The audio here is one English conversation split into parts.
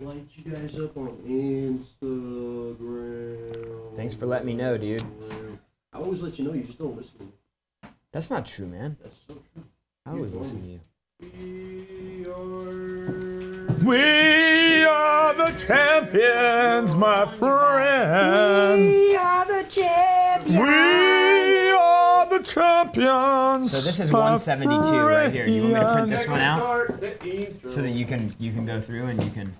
Light you guys up on Instagram. Thanks for letting me know, dude. I always let you know, you just don't listen to me. That's not true, man. That's so true. I always listen to you. We are the champions, my friend. We are the champions. We are the champions. So this is 172 right here. You want me to print this one out Start the intro. so that you can go through and you can.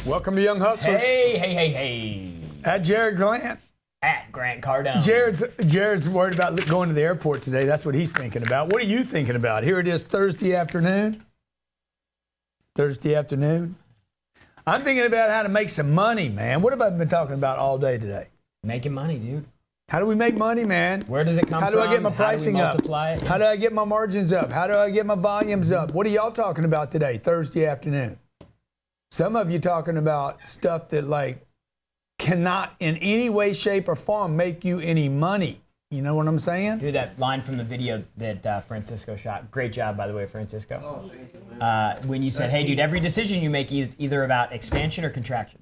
Welcome to Young Hustlers. Hey. At Jared Grant. At Grant Cardone. Jared's worried about going to the airport today. That's what he's thinking about. What are you thinking about? Here it is, Thursday afternoon. I'm thinking about how to make some money, man. What have I been talking about all day today? Making money, dude. How do we make money, man? Where does it come How from? do I get my pricing How do we up? multiply it? How do I get my margins up? How do I get my volumes up? What are y'all talking about today, Thursday afternoon? Some of you talking about stuff that like cannot in any way, shape, or form make you any money. You know what I'm saying? Dude, that line from the video that Francisco shot. Great job, by the way, Francisco. Oh, thank you, man. When you said, hey, dude, every decision you make is either about expansion or contraction.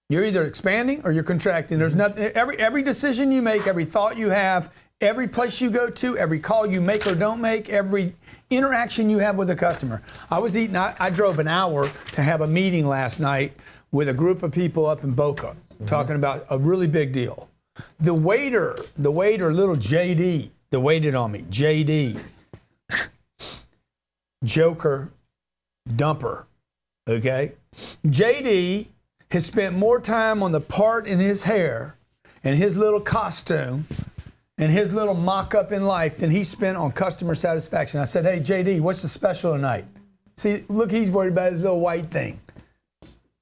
You're either expanding or you're contracting. There's nothing. Every decision you make, every thought you have, every place you go to, every call you make or don't make, every interaction you have with a customer. I drove an hour to have a meeting last night with a group of people up in Boca talking about a really big deal. The waiter, little JD, that waited on me, JD, Joker, Dumper, okay? JD has spent more time on the part in his hair and his little costume and his little mock-up in life than he spent on customer satisfaction. I said, hey, JD, what's the special tonight? See, look, he's worried about his little white thing.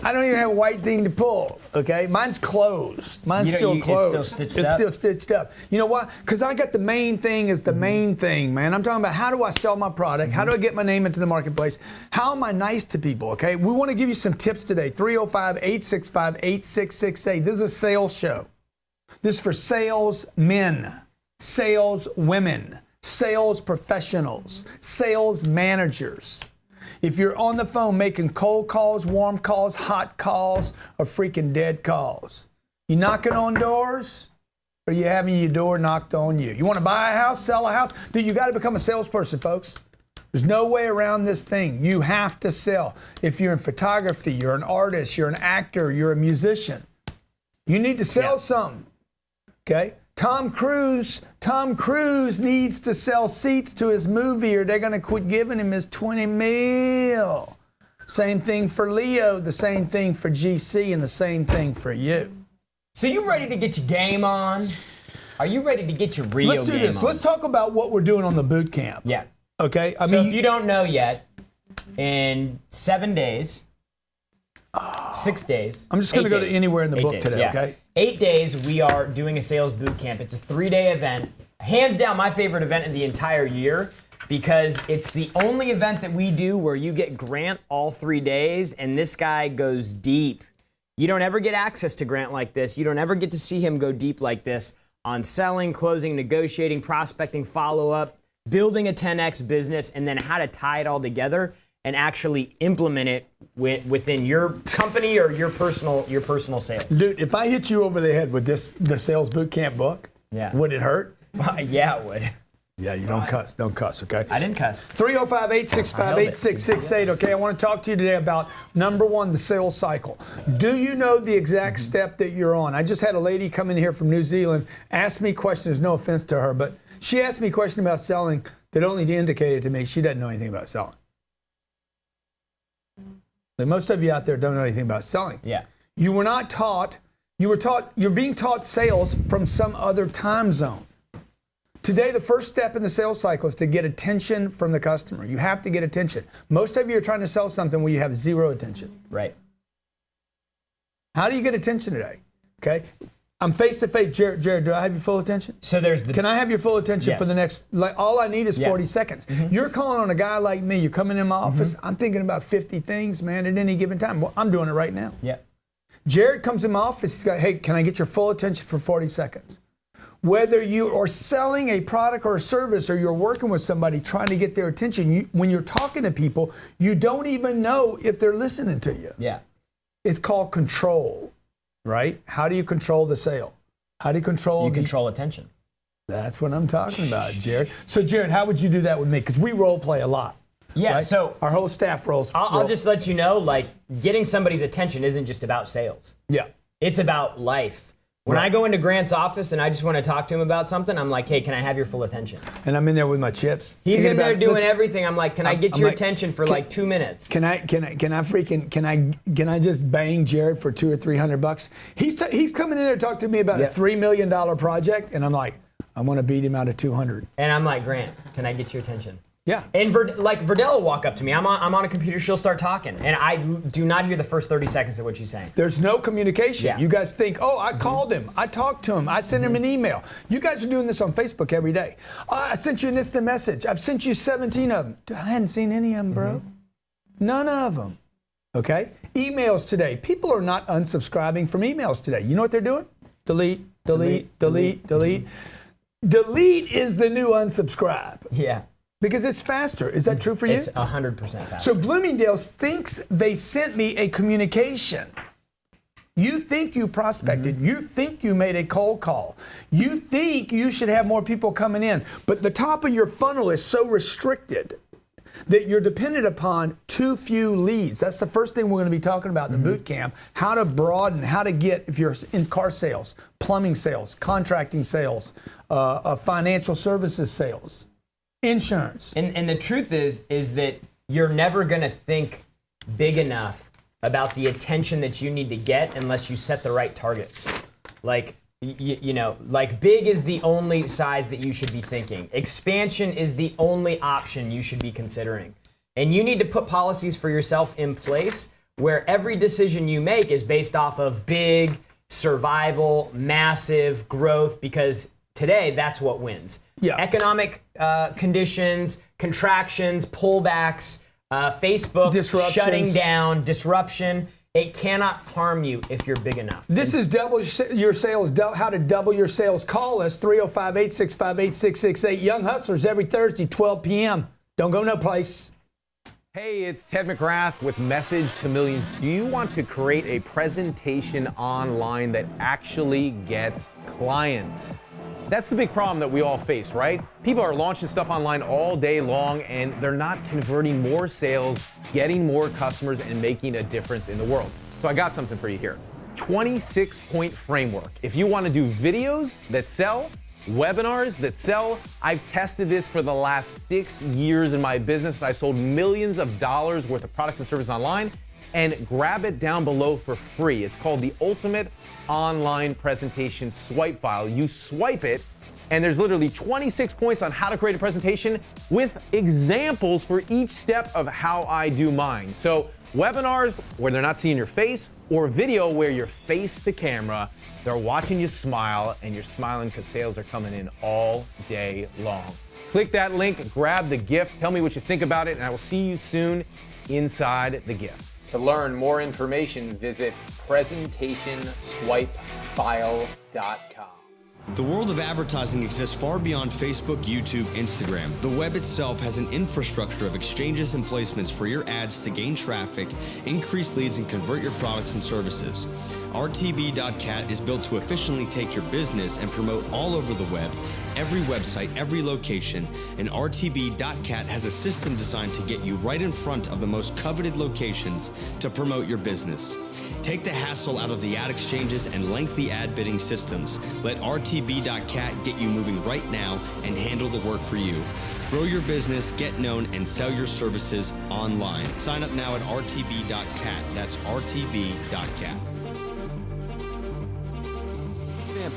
I don't even have a white thing to pull, okay? Mine's closed. Mine's still closed. It's still stitched It's up? still stitched up. You know why? Because I got the main thing is the main thing, man. I'm talking about how do I sell my product? How do I get my name into the marketplace? How am I nice to people, okay? We want to give you some tips today. 305-865-8668. This is a sales show. This is for sales men, sales women, sales professionals, sales managers. If you're on the phone making cold calls, warm calls, hot calls, or freaking dead calls, you knocking on doors, or you having your door knocked on you? You want to buy a house, sell a house? Dude, you got to become a salesperson, folks. There's no way around this thing. You have to sell. If you're in photography, you're an artist, you're an actor, you're a musician, you need to sell something, okay? Tom Cruise needs to sell seats to his movie or they're going to quit giving him his 20 mil. Same thing for Leo, the same thing for GC, and the same thing for you. So you ready to get your game on? Are you ready to get your real game on? Let's do this. Let's talk about what we're doing on the boot camp. Yeah. Okay? So if you don't know yet, in 7 days, 6 days. I'm just going to go to anywhere in the 8 book days, today, yeah. okay? 8 days, we are doing a sales boot camp. It's a 3-day event. Hands down, my favorite event in the entire year because it's the only event that we do where you get Grant all 3 days, and this guy goes deep. You don't ever get access to Grant like this. You don't ever get to see him go deep like this on selling, closing, negotiating, prospecting, follow-up, building a 10X business, and then how to tie it all together and actually implement it within your company or your personal sales. Dude, if I hit you over the head with the sales boot camp book, would it hurt? Yeah, it would. Yeah, you don't cuss, okay? I didn't cuss. 305-865-8668, okay? I want to talk to you today about, number one, the sales cycle. Do you know the exact step that you're on? I just had a lady come in here from New Zealand, ask me questions, no offense to her, but she asked me a question about selling that only indicated to me she doesn't know anything about selling. Most of you out there don't know anything about selling. Yeah. You were not taught, you're being taught sales from some other time zone. Today, the first step in the sales cycle is to get attention from the customer. You have to get attention. Most of you are trying to sell something where you have zero attention. Right. How do you get attention today? Okay. I'm face to face. Jared, do I have your full attention? So there's the. Can I have your full attention for Yes. the next, like, all I need is 40 seconds. You're calling on a guy like me. You're coming in my office. I'm thinking about 50 things, man, at any given time. Well, I'm doing it right now. Yeah. Jared comes in my office. He's got, hey, can I get your full attention for 40 seconds? Whether you are selling a product or a service or you're working with somebody trying to get their attention, when you're talking to people, you don't even know if they're listening to you. Yeah. It's called control, right? How do you control the sale? How do you control You control attention. That's what I'm talking about, Jared. So, Jared, how would you do that with me? Because we role play a lot. Yeah. right? So our whole staff rolls. I'll just let you know, like, getting somebody's attention isn't just about sales. Yeah. It's about life. When I go into Grant's office and I just want to talk to him about something, I'm like, hey, can I have your full attention? And I'm in there with my chips. He's thinking in there about- doing listen, everything. I'm like, can I get I'm your like, attention for like 2 minutes? Can I just bang Jared for $200 or $300? He's coming in there to talk to me about a $3 million project, and I'm like, I want to beat him out of 200. And I'm like, Grant, can I get your attention? Yeah. And Verdell will walk up to me. I'm on a computer. She'll start talking, and I do not hear the first 30 seconds of what she's saying. There's no communication. Yeah. You guys think, oh, I called him, I talked to him, I sent him an email. You guys are doing this on Facebook every day. I sent you an instant message. I've sent you 17 of them. I hadn't seen any of them, bro. None of them. Okay? Emails today. People are not unsubscribing from emails today. You know what they're doing? Delete, delete, delete, delete. Delete is the new unsubscribe Yeah. because it's faster. Is that true for you? It's 100% faster. So Bloomingdale's thinks they sent me a communication. You think you prospected. You think you made a cold call. You think you should have more people coming in. But the top of your funnel is so restricted that you're dependent upon too few leads. That's the first thing we're going to be talking about in the boot camp. How to broaden, how to get, if you're in car sales, plumbing sales, contracting sales, financial services sales, insurance. And the truth is that you're never going to think big enough about the attention that you need to get unless you set the right targets. Like, you know, like big is the only size that you should be thinking. Expansion is the only option you should be considering. And you need to put policies for yourself in place where every decision you make is based off of big, survival, massive growth, because today that's what wins. Yeah. Economic conditions, contractions, pullbacks, Facebook Disruptions. shutting down, disruption. It cannot harm you if you're big enough. This is double your sales, how to double your sales. Call us, 305-865-8668. Young Hustlers every Thursday, 12 p.m. Don't go no place. Hey, it's Ted McGrath with Message to Millions. Do you want to create a presentation online that actually gets clients? That's the big problem that we all face, right? People are launching stuff online all day long and they're not converting more sales, getting more customers, and making a difference in the world. So I got something for you here. 26-point framework. If you want to do videos that sell, webinars that sell, I've tested this for the last 6 years in my business. I sold millions of dollars worth of products and services online, and grab it down below for free. It's called the Ultimate Online Presentation Swipe File. You swipe it, and there's literally 26 points on how to create a presentation with examples for each step of how I do mine. So webinars where they're not seeing your face, or video where you're face to camera, they're watching you smile, and you're smiling because sales are coming in all day long. Click that link, grab the gift, tell me what you think about it, and I will see you soon inside the gift. To learn more information, visit presentationswipefile.com. The world of advertising exists far beyond Facebook, YouTube, Instagram. The web itself has an infrastructure of exchanges and placements for your ads to gain traffic, increase leads, and convert your products and services. RTB.cat is built to efficiently take your business and promote all over the web, every website, every location, and RTB.cat has a system designed to get you right in front of the most coveted locations to promote your business. Take the hassle out of the ad exchanges and lengthy ad bidding systems. Let RTB.cat get you moving right now and handle the work for you. Grow your business, get known, and sell your services online. Sign up now at RTB.cat. That's RTB.cat.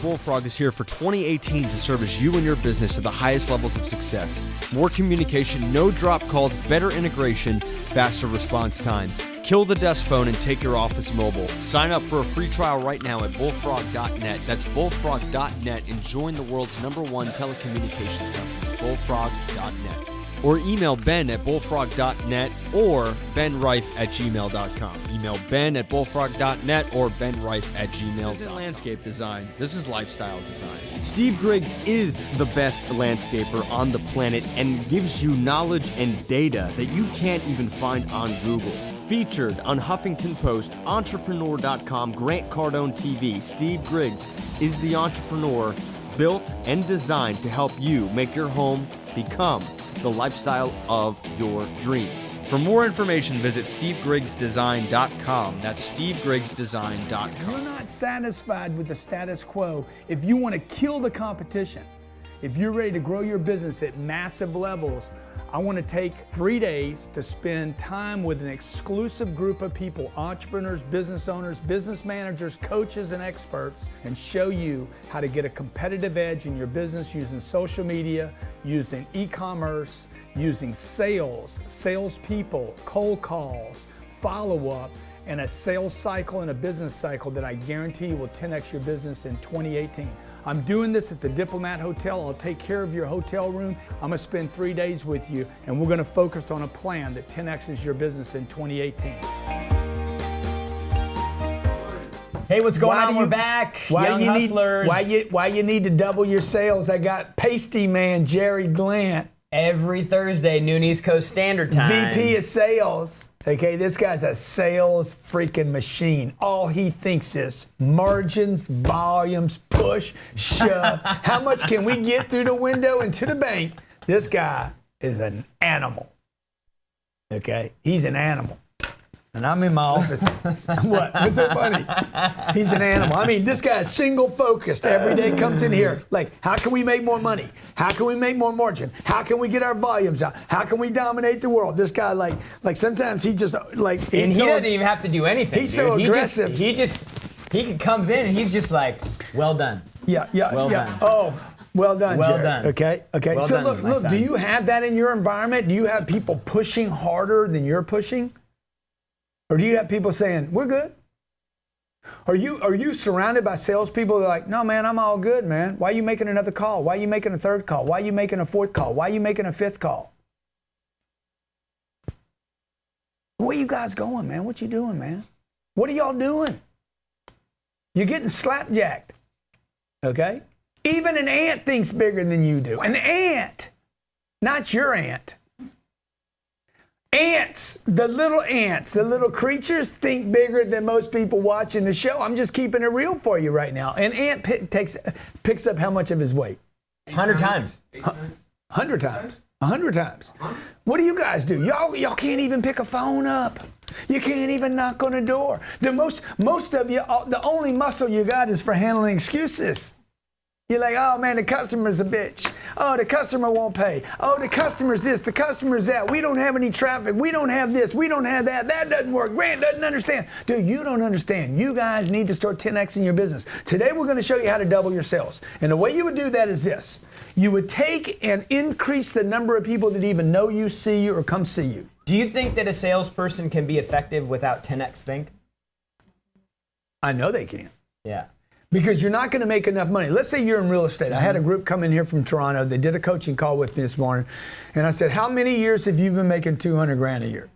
Bullfrog is here for 2018 to serve as you and your business to the highest levels of success. More communication, no drop calls, better integration, faster response time. Kill the desk phone and take your office mobile. Sign up for a free trial right now at bullfrog.net. That's bullfrog.net and join the world's #1 telecommunications company, bullfrog.net. Or email Ben at bullfrog.net or benrife@gmail.com. Email Ben at bullfrog.net or benrife@gmail.com. This isn't landscape design. This is lifestyle design. Steve Griggs is the best landscaper on the planet and gives you knowledge and data that you can't even find on Google. Featured on Huffington Post, Entrepreneur.com, Grant Cardone TV, Steve Griggs is the entrepreneur built and designed to help you make your home become the lifestyle of your dreams. For more information, visit SteveGriggsDesign.com. That's SteveGriggsDesign.com. You're not satisfied with the status quo. If you want to kill the competition, if you're ready to grow your business at massive levels, I want to take 3 days to spend time with an exclusive group of people, entrepreneurs, business owners, business managers, coaches, and experts, and show you how to get a competitive edge in your business using social media, using e-commerce, using sales, salespeople, cold calls, follow-up, and a sales cycle and a business cycle that I guarantee will 10x your business in 2018. I'm doing this at the Diplomat Hotel. I'll take care of your hotel room. I'm gonna spend 3 days with you, and we're gonna focus on a plan that 10x's your business in 2018. Hey, what's going on? We're back. Young Hustlers. Why you need to double your sales? I got Pasty Man Jerry Glant, Every Thursday, noon East Coast Standard Time. VP of Sales. Okay, this guy's a sales freaking machine. All he thinks is margins, volumes, push, shove. How much can we get through the window and to the bank? This guy is an animal. Okay, he's an animal. And I'm in my office. What? What's so funny? He's an animal. I mean, this guy is single focused. Every day comes in here like, how can we make more money? How can we make more margin? How can we get our volumes out? How can we dominate the world? This guy, like sometimes he just like. And he doesn't even have to do anything. He's so aggressive. He comes in and he's just like, well done. Yeah. Well done. Oh. Well done, Well Jerry. done. Okay. Well So done, my look. son. Do you have that in your environment? Do you have people pushing harder than you're pushing? Or do you have people saying, we're good? Are you surrounded by salespeople that are like, no, man, I'm all good, man. Why are you making another call? Why are you making a third call? Why are you making a fourth call? Why are you making a fifth call? Where you guys going, man? What you doing, man? What are y'all doing? You're getting slapjacked, okay? Even an ant thinks bigger than you do. An ant, not your ant. Ants, the little creatures think bigger than most people watching the show. I'm just keeping it real for you right now. An ant picks up how much of his weight? 100 times. 100 times. 100 times. What do you guys do? Y'all can't even pick a phone up. You can't even knock on a door. Most of you, the only muscle you got is for handling excuses. You're like, oh man, the customer's a bitch. Oh, the customer won't pay. Oh, the customer's this, the customer's that. We don't have any traffic. We don't have this. We don't have that. That doesn't work. Grant doesn't understand. Dude, you don't understand. You guys need to start 10xing your business. Today, we're going to show you how to double your sales. And the way you would do that is this. You would take and increase the number of people that even know you, see you, or come see you. Do you think that a salesperson can be effective without 10x Think? I know they can. Yeah. Because you're not going to make enough money. Let's say you're in real estate. I had a group come in here from Toronto. They did a coaching call with me this morning. And I said, how many years have you been making 200 grand a year?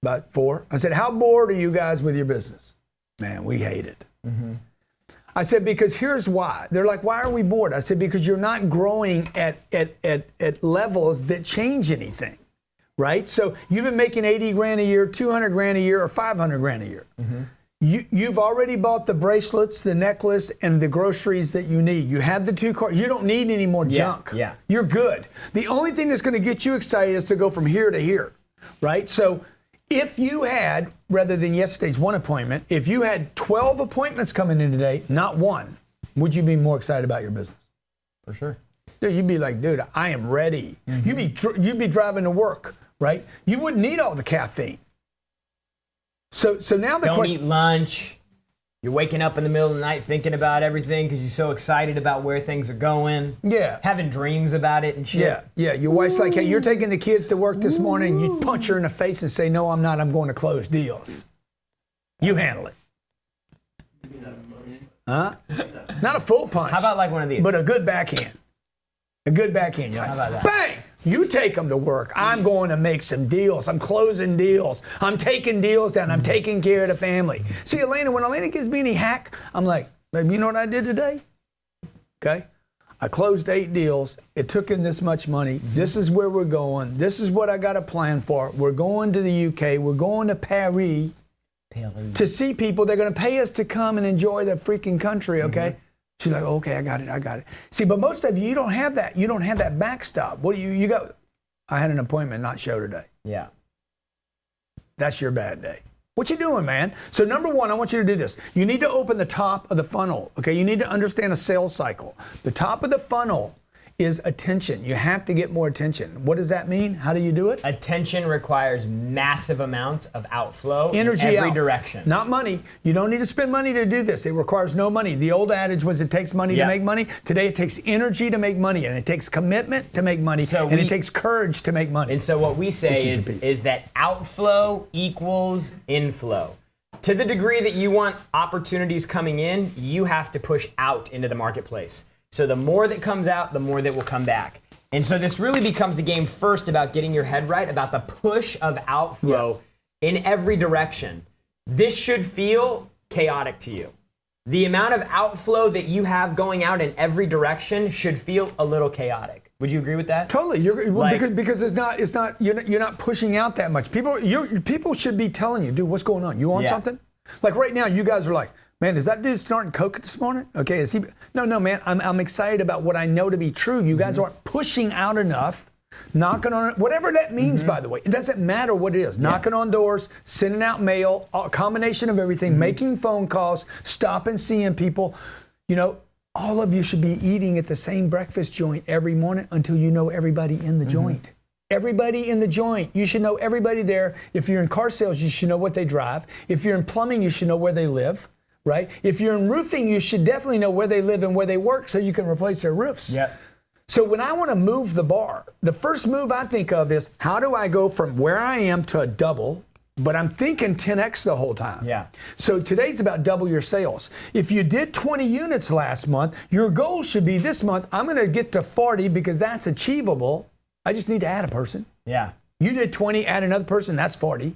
About 4. I said, how bored are you guys with your business? Man, we hate it. Mm-hmm. I said, because here's why. They're like, why are we bored? I said, because you're not growing at levels that change anything, right? So you've been making 80 grand a year, 200 grand a year, or 500 grand a year. Mm-hmm. You've already bought the bracelets, the necklace, and the groceries that you need. You have the 2 cars. You don't need any more junk. Yeah. You're good. The only thing that's going to get you excited is to go from here to here, right? So if you had, rather than yesterday's 1 appointment, if you had 12 appointments coming in today, not 1, would you be more excited about your business? For sure. Dude, you'd be like, dude, I am ready. Mm-hmm. You'd be driving to work, right? You wouldn't need all the caffeine. So now the Don't question. eat lunch. You're waking up in the middle of the night thinking about everything because you're so excited about where things are going. Yeah. Having dreams about it and shit. Yeah, yeah. Your wife's like, hey, you're taking the kids to work this morning. You punch her in the face and say, no, I'm not. I'm going to close deals. You handle it. Huh? Not a full punch. How about like one of these? But a good backhand. A good backhand. You're like, How about that? bang! You take them to work. I'm going to make some deals. I'm closing deals. I'm taking deals down. I'm taking care of the family. See, Elena, when Elena gives me any hack, I'm like, babe, you know what I did today? Okay? I closed 8 deals. It took in this much money. This is where we're going. This is what I got a plan for. We're going to the UK. We're going to Paris to see people. They're going to pay us to come and enjoy the freaking country, okay? She's like, okay, I got it. See, but most of you don't have that. You don't have that backstop. What do you got? I had an appointment, not show today. Yeah. That's your bad day. What you doing, man? So number one, I want you to do this. You need to open the top of the funnel, okay? You need to understand a sales cycle. The top of the funnel is attention. You have to get more attention. What does that mean? How do you do it? Attention requires massive amounts of outflow Energy in every out. direction. Not money. You don't need to spend money to do this. It requires no money. The old adage was it takes money Yeah. to make money. Today it takes energy to make money, and it takes commitment to make money, and it takes courage to make money. And so what we say This is your piece. is that outflow equals inflow. To the degree that you want opportunities coming in, you have to push out into the marketplace. So the more that comes out, the more that will come back. And so this really becomes a game first about getting your head right, about the push of outflow in every direction. This should feel chaotic to you. The amount of outflow that you have going out in every direction should feel a little chaotic. Would you agree with that? Totally, Like- because it's not you're not pushing out that much. People should be telling you, dude, what's going on? You want Yeah. something? Like right now, you guys are like, man, is that dude snorting coke this morning? Okay, is he? No, man, I'm excited about what I know to be true. You guys aren't pushing out enough, knocking on whatever that means. By the way, it doesn't matter what it is. Knocking on doors, sending out mail, a combination of everything, making phone calls, stopping, seeing people. You know, all of you should be eating at the same breakfast joint every morning until you know everybody in the joint. Everybody in the joint. You should know everybody there. If you're in car sales, you should know what they drive. If you're in plumbing, you should know where they live, right? If you're in roofing, you should definitely know where they live and where they work so you can replace their roofs. Yep. So when I want to move the bar, the first move I think of is how do I go from where I am to a double, but I'm thinking 10x the whole time. Yeah. So today's about double your sales. If you did 20 units last month, your goal should be this month, I'm going to get to 40 because that's achievable. I just need to add a person. Yeah. You did 20, add another person, that's 40.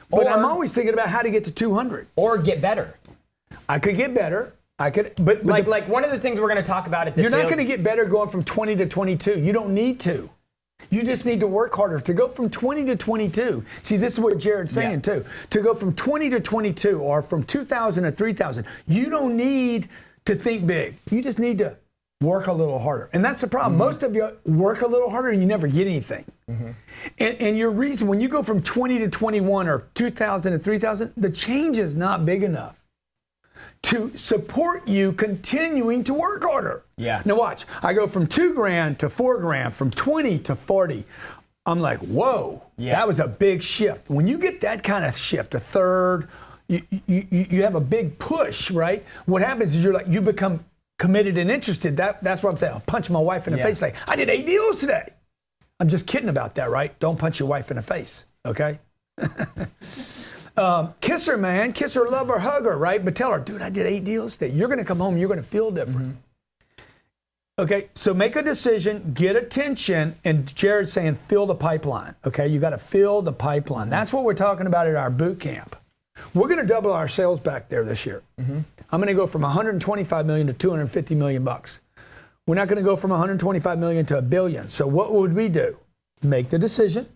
But Or- I'm always thinking about how to get to 200. Or get better. I could get better. I could, but Like one of the things we're going to talk about at this you're not going to get better going from 20 to 22. You don't need to. You just need to work harder to go from 20 to 22. See, this is what Jared's saying too. To go from 20 to 22 or from 2,000 to 3,000, you don't need to think big. You just need to work a little harder. And that's the problem. Most of you work a little harder and you never get anything. And your reason, when you go from 20 to 21 or 2,000 to 3,000, the change is not big enough to support you continuing to work harder. Yeah. Now watch, I go from $2,000 to $4,000, from 20 to 40. I'm like, whoa, that was a big shift. When you get that kind of shift, a third, you have a big push, right? What happens is you become committed and interested. That's what I'm saying. I'll punch my wife in the face like, I did 8 deals today. I'm just kidding about that, right? Don't punch your wife in the face, okay? Kiss her, man. Kiss her, love her, hug her, right? But tell her, dude, I did 8 deals today. You're going to come home, you're going to feel different. Okay, so make a decision, get attention, and Jared's saying fill the pipeline, okay? You got to fill the pipeline. That's what we're talking about at our boot camp. We're going to double our sales back there this year. I'm going to go from 125 million to 250 million bucks. We're not going to go from 125 million to $1 billion. So what would we do? Make the decision.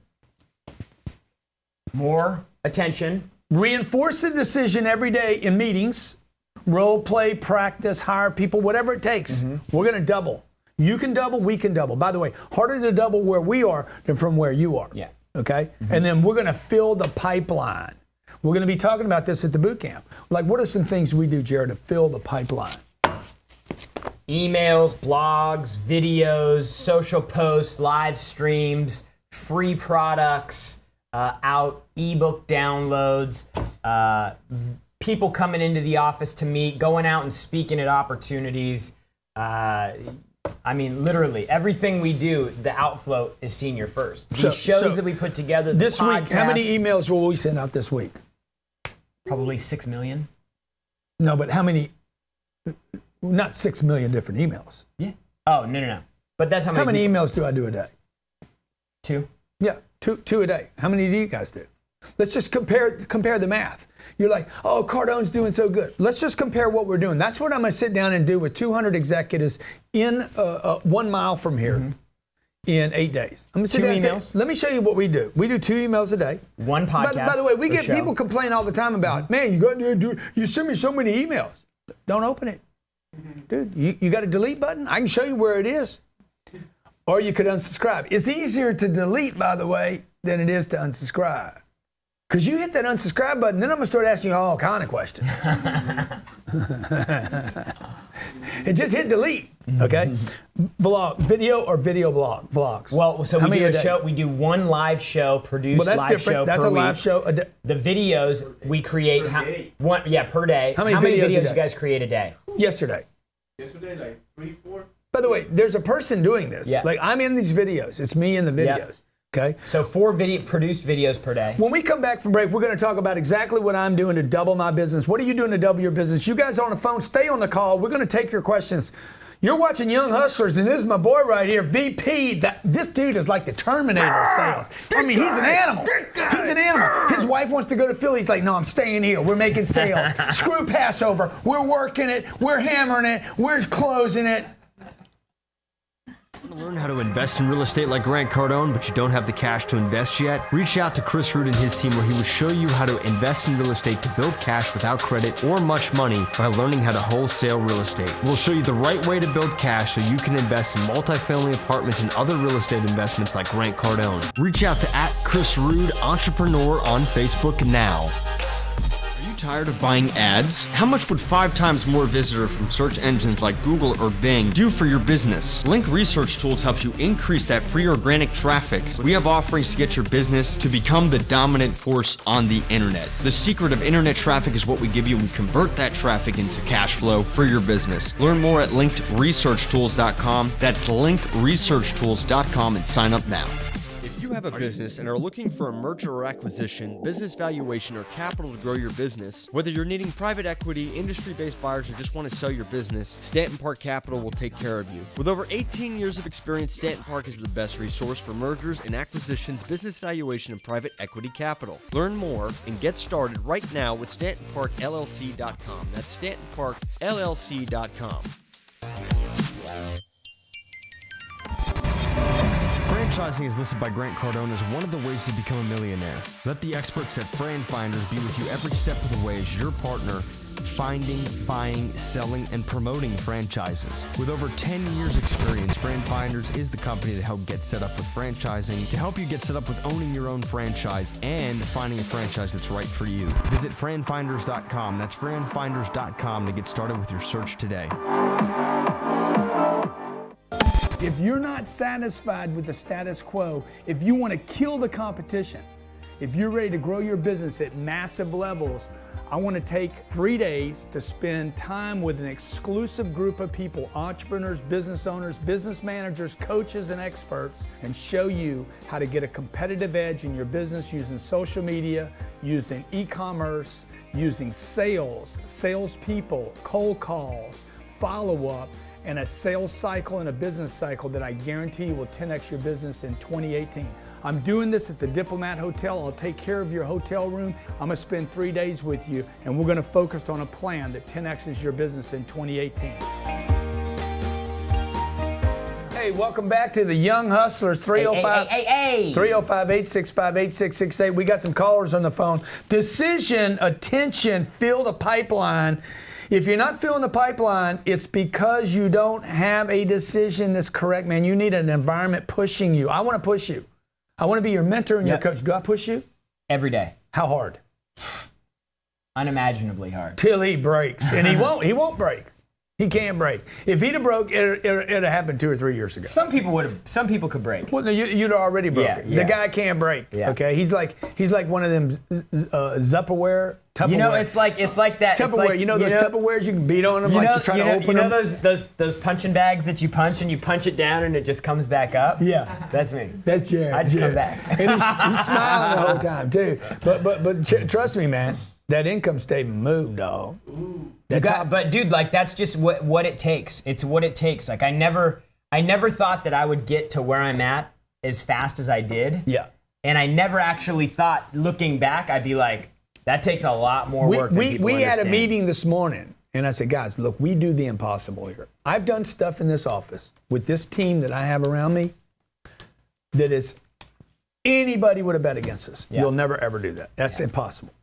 more attention. Reinforce the decision every day in meetings, role play, practice, hire people, whatever it takes. We're going to double. You can double, we can double. By the way, harder to double where we are than from where you are. Yeah. Okay? And then we're going to fill the pipeline. We're going to be talking about this at the boot camp. Like, what are some things we do, Jared, to fill the pipeline? Emails, blogs, videos, social posts, live streams, free products, ebook downloads, people coming into the office to meet, going out and speaking at opportunities. I mean, literally, everything we do, the outflow is senior first. These shows that we put together, This week, how many podcasts, emails will we send out this week? Probably 6 million. No, but how many? Not 6 million different emails. Yeah. Oh, no. But that's how many. How many emails do I do a day? 2. Yeah, two a day. How many do you guys do? Let's just compare the math. You're like, oh, Cardone's doing so good. Let's just compare what we're doing. That's what I'm going to sit down and do with 200 executives in 1 mile from here in 8 days. I'm going to sit 2 down and say, emails? let me show you what we do. We do 2 emails a day. 1 podcast. By the way, we per get show. people complain all the time about, man, you send me so many emails. Don't open it. Dude, you got a delete button? I can show you where it is. Or you could unsubscribe. It's easier to delete, by the way, than it is to unsubscribe. Because you hit that unsubscribe button, then I'm going to start asking you all kind of questions. And just hit delete, okay? Video or video vlogs? Well, so How we many do a a day? show. We do 1 live show, produced Well, that's live different. show That's per a live week. show. The videos we create, Per day. per day. How many videos a videos day? you guys create a day? Yesterday. Yesterday, like 3, 4. By the way, there's a person doing this. Yeah. Like, I'm in these videos. It's me in the videos, okay? So 4 produced videos per day. When we come back from break, we're going to talk about exactly what I'm doing to double my business. What are you doing to double your business? You guys are on the phone. Stay on the call. We're going to take your questions. You're watching Young Hustlers, and this is my boy right here, VP. This dude is like the Terminator of sales. I mean, he's an animal. He's an animal. His wife wants to go to Philly. He's like, no, I'm staying here. We're making sales. Screw Passover. We're working it. We're hammering it. We're closing it. Learn how to invest in real estate like Grant Cardone, but you don't have the cash to invest yet? Reach out to Chris Root and his team where he will show you how to invest in real estate to build cash without credit or much money by learning how to wholesale real estate. We'll show you the right way to build cash so you can invest in multifamily apartments and other real estate investments like Grant Cardone. Reach out to @Chris Root Entrepreneur on Facebook now. Are you tired of buying ads? How much would 5 times more visitor from search engines like Google or Bing do for your business? Link Research Tools helps you increase that free organic traffic. We have offerings to get your business to become the dominant force on the internet. The secret of internet traffic is what we give you. We convert that traffic into cash flow for your business. Learn more at linkedresearchtools.com. That's linkresearchtools.com and sign up now. If you have a business and are looking for a merger or acquisition, business valuation, or capital to grow your business, whether you're needing private equity, industry-based buyers, or just want to sell your business, Stanton Park Capital will take care of you. With over 18 years of experience, Stanton Park is the best resource for mergers and acquisitions, business valuation, and private equity capital. Learn more and get started right now with StantonParkLLC.com. That's StantonParkLLC.com. Franchising is listed by Grant Cardone as one of the ways to become a millionaire. Let the experts at Fran Finders be with you every step of the way as your partner finding, buying, selling, and promoting franchises. With over 10 years experience, Fran Finders is the company to help get set up with franchising, to help you get set up with owning your own franchise and finding a franchise that's right for you. Visit franfinders.com. That's franfinders.com to get started with your search today. If you're not satisfied with the status quo, if you want to kill the competition, if you're ready to grow your business at massive levels, I want to take 3 days to spend time with an exclusive group of people, entrepreneurs, business owners, business managers, coaches, and experts, and show you how to get a competitive edge in your business using social media, using e-commerce, using sales, salespeople, cold calls, follow-up, and a sales cycle and a business cycle that I guarantee will 10x your business in 2018. I'm doing this at the Diplomat Hotel. I'll take care of your hotel room. I'm gonna spend 3 days with you, and we're gonna focus on a plan that 10x's your business in 2018. Hey, welcome back to the Young Hustlers, 305. Hey. 305-865-8668. We got some callers on the phone. Decision, attention, fill the pipeline. If you're not filling the pipeline, it's because you don't have a decision that's correct, man. You need an environment pushing you. I want to push you. I want to be your mentor and your coach. Do I push you? Every day. How hard? Unimaginably hard. Till he breaks. And he won't break. He can't break. If he'd have broke, it'd have happened 2 or 3 years ago. Some people could break. Well, you'd already broken. Yeah. The guy can't break. Yeah. Okay, he's like one of them Zupperware Tupperware. You know, it's like that. Tupperware. It's like, you know those Tupperwares you can beat on them like you try to open them? those punching bags that you punch and you punch it down and it just comes back up? Yeah. That's me. That's Jared. I just come Jared. back. And he's smiling the whole time too. But trust me, man, that income statement moved, dog. But dude, like that's just what it takes. It's what it takes. Like I never thought that I would get to where I'm at as fast as I did. Yeah. And I never actually thought, looking back, I'd be like, that takes a lot more work than people We had a understand. meeting this morning, and I said, guys, look, we do the impossible here. I've done stuff in this office with this team that I have around me that is anybody would have bet against us. Yeah. You'll never ever do that. That's impossible.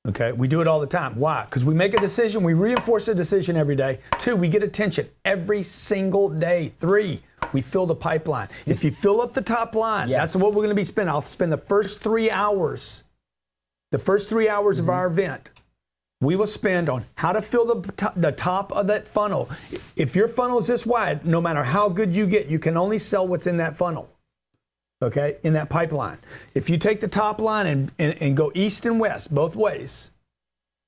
Okay, we do it all the time. Why? Because we make a decision, we reinforce a decision every day. 2, we get attention every single day. 3, we fill the pipeline. If you fill up the top line, that's what we're going to be spending. I'll spend the first 3 hours. The first 3 hours of our event, we will spend on how to fill the top of that funnel. If your funnel is this wide, no matter how good you get, you can only sell what's in that funnel, okay, in that pipeline. If you take the top line and go east and west, both ways,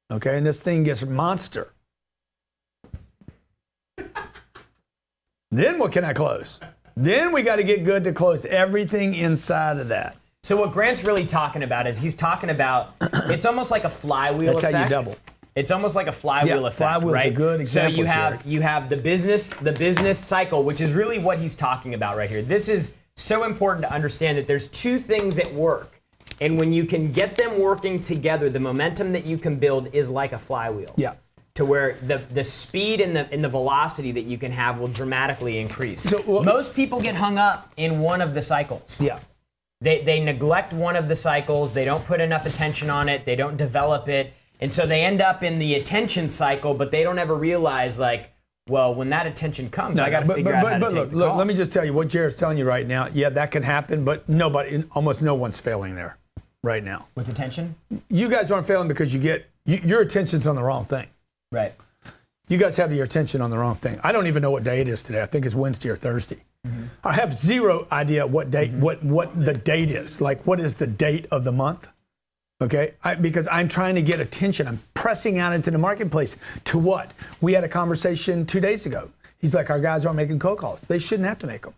okay, and this thing gets monster, then what can I close? Then we got to get good to close everything inside of that. So what Grant's really talking about is he's talking about it's almost like a flywheel That's effect. how you double. It's almost like a flywheel effect, flywheel's right? a good example, So you have the business cycle, which is really what he's talking about right here. This is so important to understand that there's 2 things at work, and when you can get them working together, the momentum that you can build is like a flywheel. Yeah. To where the speed and the velocity that you can have will dramatically increase. So, most people get hung up in one of the cycles. Yeah. They neglect one of the cycles. They don't put enough attention on it. They don't develop it. And so they end up in the attention cycle, but they don't ever realize, like, well, when that attention comes, I got to figure out how to take the look, call. let me just tell you what Jared's telling you right now. Yeah, that can happen, but almost no one's failing there right now. With attention? You guys aren't failing because your attention's on the wrong thing. Right. You guys have your attention on the wrong thing. I don't even know what day it is today. I think it's Wednesday or Thursday. Mm-hmm. I have zero idea what date, what the date is. Like, what is the date of the month? Okay, because I'm trying to get attention. I'm pressing out into the marketplace. To what? We had a conversation 2 days ago. He's like, our guys aren't making cold calls. They shouldn't have to make them.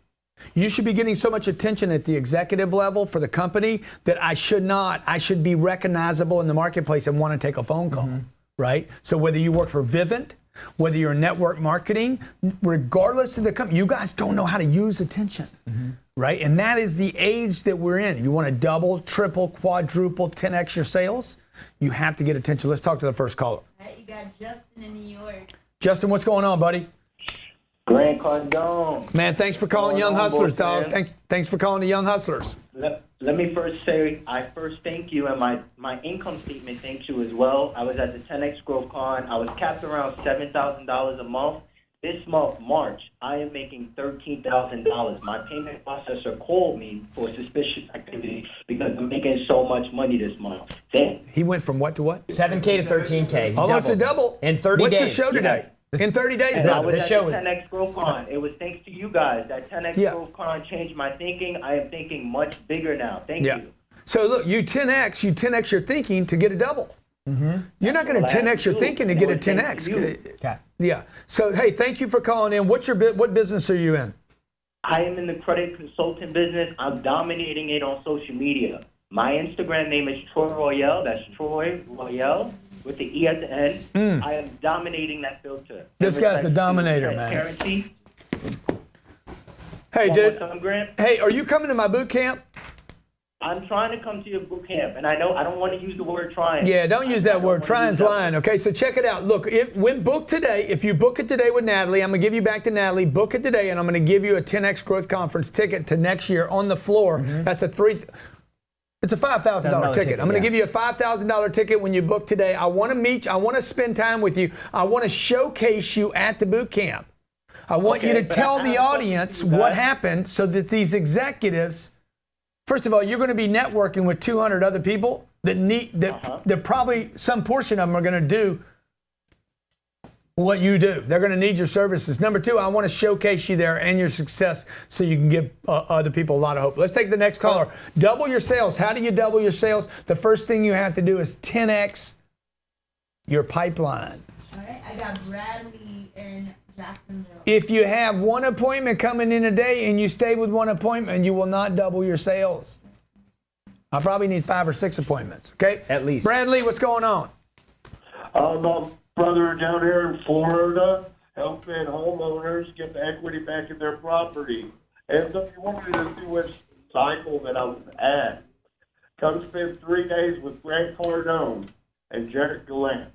You should be getting so much attention at the executive level for the company that I should not. I should be recognizable in the marketplace and want to take a phone call, right? So whether you work for Vivint, whether you're in network marketing, regardless of the company, you guys don't know how to use attention, right? And that is the age that we're in. You want to double, triple, quadruple, 10x your sales, you have to get attention. Let's talk to the first caller. All right, you got Justin in New York. Justin, what's going on, buddy? Grant Cardone. Man, thanks for calling Young Going on, Hustlers, boys, dog. man? Thanks for calling the Young Hustlers. Let me first say, I first thank you, and my income statement thanks you as well. I was at the 10X Growth Con. I was capped around $7,000 a month. This month, March, I am making $13,000. My payment processor called me for suspicious activity because I'm making so much money this month. He went from what to what? 7K to 13K. He Almost a doubled. double. In 30 What's days. the show today? In 30 days, And I brother. was the at show the is- 10X Growth Con. It was thanks to you guys. That 10X Yeah. Growth Con changed my thinking. I am thinking much bigger now. Thank Yeah. you. So look, you 10x your thinking to get a double. You're not going to what I have 10x your to do. thinking to And get it a was thanks 10x. to you. Okay. Yeah. So hey, thank you for calling in. What's your what business are you in? I am in the credit consulting business. I'm dominating it on social media. My Instagram name is Troy Royale. That's Troy Royale with the E at the end. I am dominating that filter. This guy's a dominator, man. Transparency. Hey, One more dude. time, Grant. Hey, are you coming to my boot camp? I'm trying to come to your boot camp, and I know I don't want to use the word trying. Yeah, don't use that word. Trying's lying. Okay, so check it out. Look, when booked today, if you book it today with Natalie, I'm gonna give you back to Natalie. Book it today, and I'm gonna give you a 10x Growth Conference ticket to next year on the floor. That's a It's a $5,000 ticket. I'm going to give you a $5,000 ticket when you book today. I want to meet you. I want to spend time with you. I want to showcase you at the boot camp. I want you to but tell I the have a audience question for you what guys. happened so that these executives, first of all, you're going to be networking with 200 other people that probably some portion of them are going to do what you do. They're going to need your services. Number two, I want to showcase you there and your success so you can give other people a lot of hope. Let's take the next caller. Double your sales. How do you double your sales? The first thing you have to do is 10x your pipeline. All right, I got Bradley in Jacksonville. If you have one appointment coming in a day and you stay with one appointment, you will not double your sales. I probably need 5 or 6 appointments, okay? At least. Bradley, what's going on? My brother down here in Florida helping homeowners get the equity back in their property. And so if you wanted to see which cycle that I was at, come spend 3 days with Grant Cardone and Jared Gallant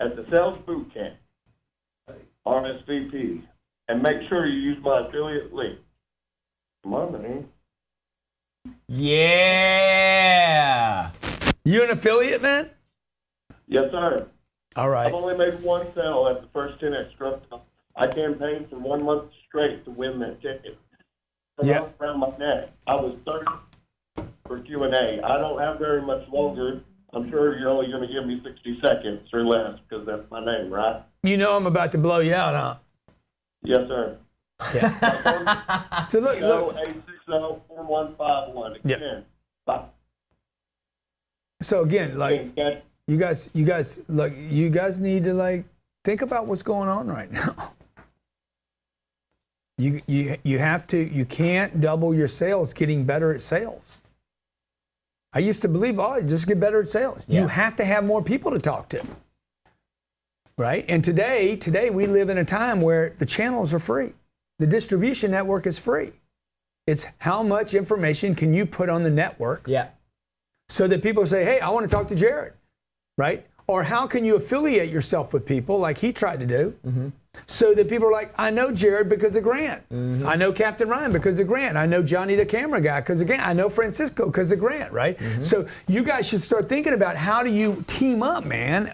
at the Sales Boot Camp, RSVP. And make sure you use my affiliate link. Come on, man. Yeah. You an affiliate, man? Yes, sir. All right. I've only made one sale at the first 10X Growth. I campaigned for 1 month straight to win that ticket. Yeah. Around my neck. I was third for Q&A. I don't have very much longer. I'm sure you're only going to give me 60 seconds or less because that's my name, right? You know I'm about to blow you out, huh? Yes, sir. Yeah. So look. 860-4151. Yeah. Again. Bye. So again, like you guys need to like think about what's going on right now. You can't double your sales getting better at sales. I used to believe, just get better at sales. Yeah. You have to have more people to talk to. Right? And today we live in a time where the channels are free. The distribution network is free. It's how much information can you put on the network Yeah. so that people say, hey, I want to talk to Jared, right? Or how can you affiliate yourself with people like he tried to do so that people are like, I know Jared because of Grant. I know Captain Ryan because of Grant. I know Johnny the camera guy because of Grant. I know Francisco because of Grant, right? So you guys should start thinking about how do you team up, man.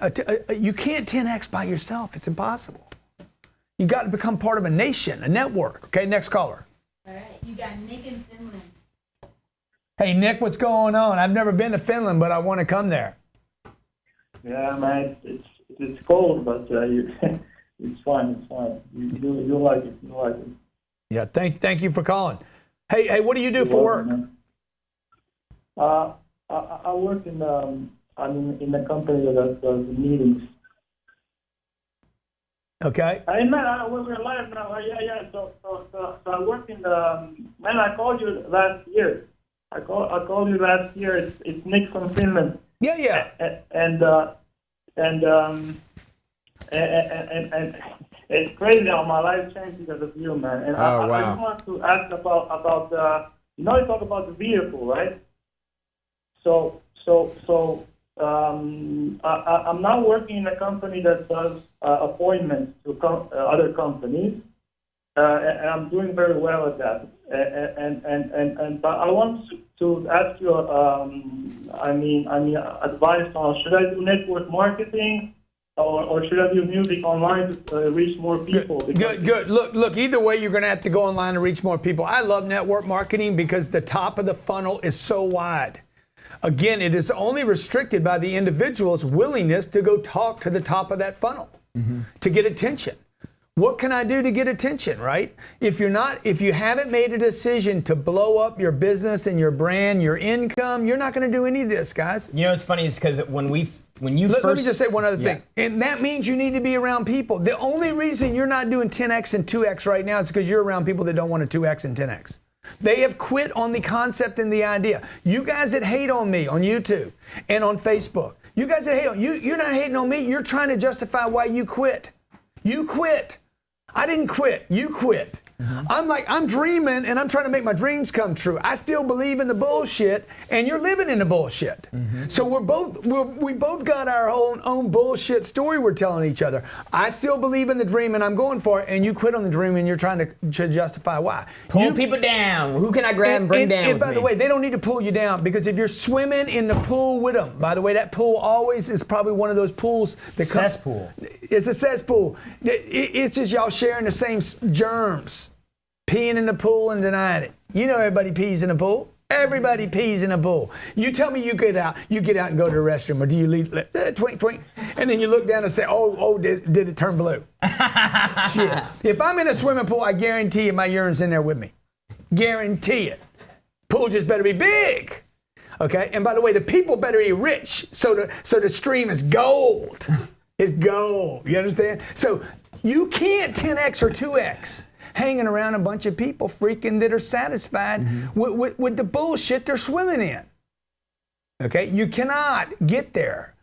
You can't 10X by yourself. It's impossible. You got to become part of a nation, a network. Okay, next caller. All right, you got Nick in Finland. Hey, Nick, what's going on? I've never been to Finland, but I want to come there. Yeah, man, it's cold, but it's fine. It's fine. You like it. You like it. Yeah, thank you for calling. Hey, what do you do for work? I work in in a company that does meetings. Okay. Hey man, we're live now. Yeah. So I work in the man. I called you last year. I called you last year. It's Nick from Finland. Yeah. And it's crazy how my life changed because of you, man. And I just want to ask about you talk about the vehicle, right? So I'm now working in a company that does appointments to other companies, and I'm doing very well at that. But I want to ask you, advice on should I do network marketing or should I do music online to reach more people? Good. Look. Either way, you're going to have to go online and reach more people. I love network marketing because the top of the funnel is so wide. Again, it is only restricted by the individual's willingness to go talk to the top of that funnel to get attention. What can I do to get attention, right? If you haven't made a decision to blow up your business and your brand, your income, you're not going to do any of this, guys. You know what's funny is because when you Let me first just say one other thing. And that means you need to be around people. The only reason you're not doing 10X and 2X right now is because you're around people that don't want to 2X and 10X. They have quit on the concept and the idea. You guys that hate on me on YouTube and on Facebook, you guys that hate on you're not hating on me. You're trying to justify why you quit. You quit. I didn't quit. You quit. I'm dreaming and I'm trying to make my dreams come true. I still believe in the bullshit and you're living in the bullshit. So we both got our own bullshit story we're telling each other. I still believe in the dream and I'm going for it, and you quit on the dream and you're trying to justify why. pull people down. Who can I grab and bring down? And by the way, they don't need to pull you down because if you're swimming in the pool with them, by the way, that pool always is probably one of those pools that cesspool. It's a cesspool. It's just y'all sharing the same germs. Peeing in the pool and denying it. You know everybody pees in the pool. Everybody pees in a pool. You tell me you get out and go to the restroom, or do you leave, twink, twink, and then you look down and say, did it turn blue? Shit. If I'm in a swimming pool, I guarantee you my urine's in there with me. Guarantee it. Pool just better be big. Okay, and by the way, the people better be rich, so the stream is gold. It's gold. You understand? So you can't 10x or 2x hanging around a bunch of people freaking that are satisfied with the bullshit they're swimming in. Okay? You cannot get there.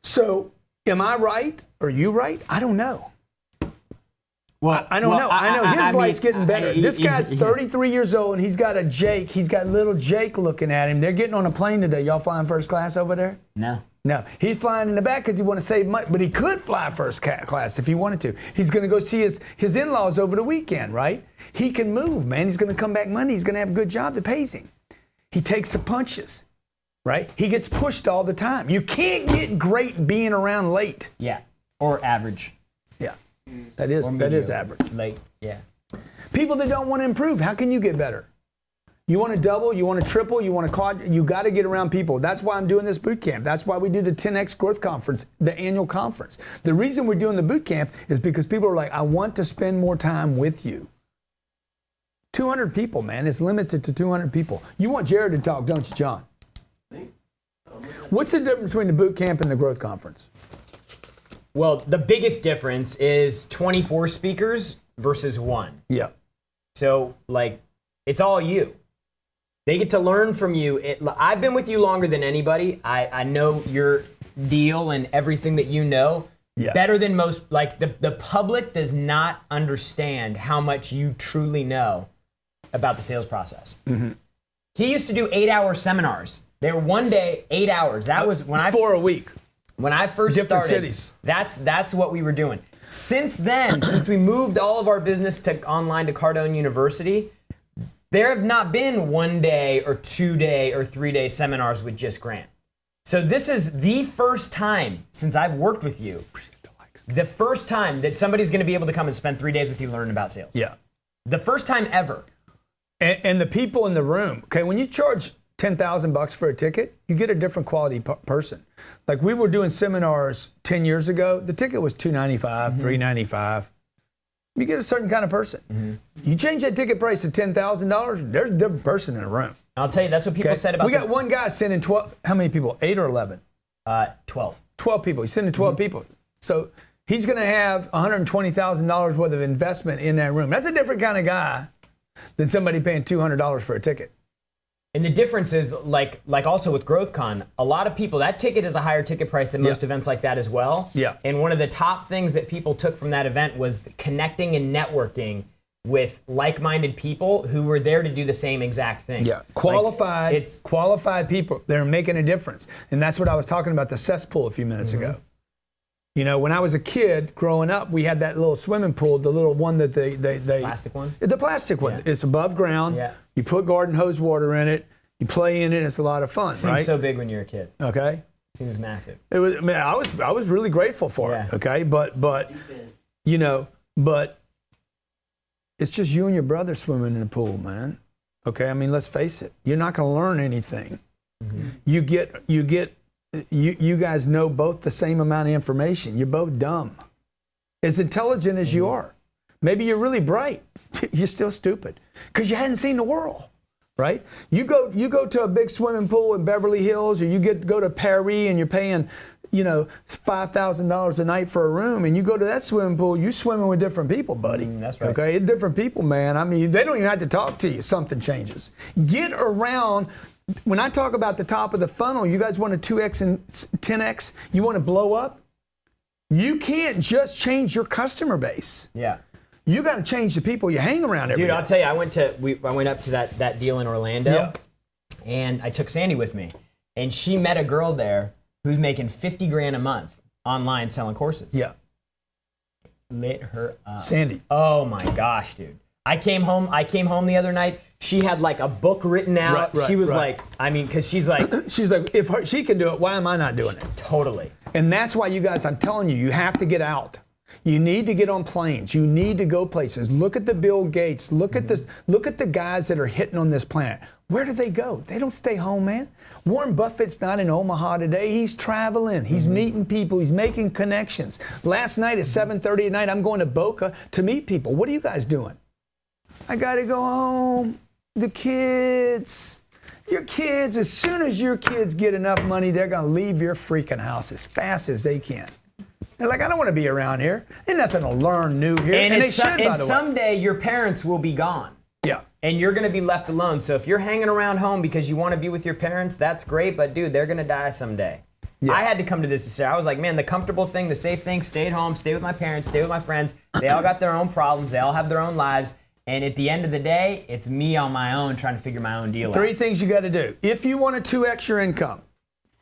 So am I right? Are you right? I don't know. Well, I don't know. I know his life's getting better. This guy's he- 33 years old, and he's got a Jake. He's got little Jake looking at him. They're getting on a plane today. Y'all flying first class over there? No. No. He's flying in the back because he want to save money, but he could fly first class if he wanted to. He's going to go see his in-laws over the weekend, right? He can move, man. He's going to come back Monday. He's going to have a good job that pays him. He takes the punches, right? He gets pushed all the time. You can't get great being around late. Yeah. Or average. Yeah. That is average. Late. Yeah. People that don't want to improve, how can you get better? You want to double, you want to triple, you want to quad, you got to get around people. That's why I'm doing this boot camp. That's why we do the 10X Growth Conference, the annual conference. The reason we're doing the boot camp is because people are like, I want to spend more time with you. 200 people, man. It's limited to 200 people. You want Jared to talk, don't you, John? What's the difference between the boot camp and the growth conference? Well, the biggest difference is 24 speakers versus 1. Yeah. So, like, it's all you. They get to learn from you. I've been with you longer than anybody. I know your deal and everything that you know better than most. Like, the public does not understand how much you truly know about the sales process. Mm-hmm. He used to do 8-hour seminars. They were one day, 8 hours. That was when 4 a week. When I first Different started, cities. that's what we were doing. Since then, since we moved all of our business to online to Cardone University, there have not been 1 day or 2 day or 3 day seminars with just Grant. So this is the first time since I've worked with you, the first time that somebody's going to be able to come and spend 3 days with you learning about sales. Yeah. The first time ever. And the people in the room, okay, when you charge $10,000 for a ticket, you get a different quality person. Like we were doing seminars 10 years ago, the ticket was $295, $395. You get a certain kind of person. You change that ticket price to $10,000, there's a different person in the room. I'll tell you, that's what people said about We got one guy sending 12, how many people? 8 or 11? 12. 12 people. He's sending 12 people. So he's going to have $120,000 worth of investment in that room. That's a different kind of guy than somebody paying $200 for a ticket. And the difference is, like also with GrowthCon, a lot of people, that ticket is a higher ticket price than most events like that as well. Yeah. And one of the top things that people took from that event was connecting and networking with like-minded people who were there to do the same exact thing. Yeah, qualified people. They're making a difference. And that's what I was talking about, the cesspool a few minutes ago. You know, when I was a kid growing up, we had that little swimming pool, the little one that they Plastic one? The plastic one. Yeah. It's above ground. Yeah. You put garden hose water in it. You play in it. It's a lot of fun, Seems right? so big when you're a kid. Okay. Seems massive. It was. Man, I was really grateful for it. Okay, but you know, but it's just you and your brother swimming in the pool, man. Okay, I mean, let's face it. You're not going to learn anything. You guys know both the same amount of information. You're both dumb. As intelligent as you are. Maybe you're really bright. You're still stupid because you hadn't seen the world, right? You go to a big swimming pool in Beverly Hills, or you go to Paris and you're paying, $5,000 a night for a room, and you go to that swimming pool, you swimming with different people, buddy. That's right. Okay, it's different people, man. I mean, they don't even have to talk to you. Something changes. Get around. When I talk about the top of the funnel, you guys want to 2x and 10x, you want to blow up, you can't just change your customer base. Yeah. You got to change the people you hang around every Dude, day. I'll tell you, I went up to that deal in Orlando, and I took Sandy with me, and she met a girl there who's making $50,000 a month online selling courses. Yeah. Lit her up. Sandy. Oh my gosh, dude. I came home the other night. She had like a book written out. Right, she was right. like, I mean, because she's like, if she can do it, why am I not doing it? Totally. And that's why you guys, I'm telling you, you have to get out. You need to get on planes. You need to go places. Look at the Bill Gates. Look at this. Look at the guys that are hitting on this planet. Where do they go? They don't stay home, man. Warren Buffett's not in Omaha today. He's traveling. He's meeting people. He's making connections. Last night at 7:30 at night, I'm going to Boca to meet people. What are you guys doing? I got to go home. The kids. Your kids, as soon as your kids get enough money, they're going to leave your freaking house as fast as they can. They're like, I don't want to be around here. Ain't nothing to learn new here. And, they should, by the way. someday your parents will be gone. Yeah. And you're going to be left alone. So if you're hanging around home because you want to be with your parents, that's great. But dude, they're going to die someday. Yeah. I had to come to this decision. I was like, man, the comfortable thing, the safe thing, stay at home, stay with my parents, stay with my friends. They all got their own problems. They all have their own lives. And at the end of the day, it's me on my own trying to figure my own deal out. 3 things you got to do. If you want to 2x your income,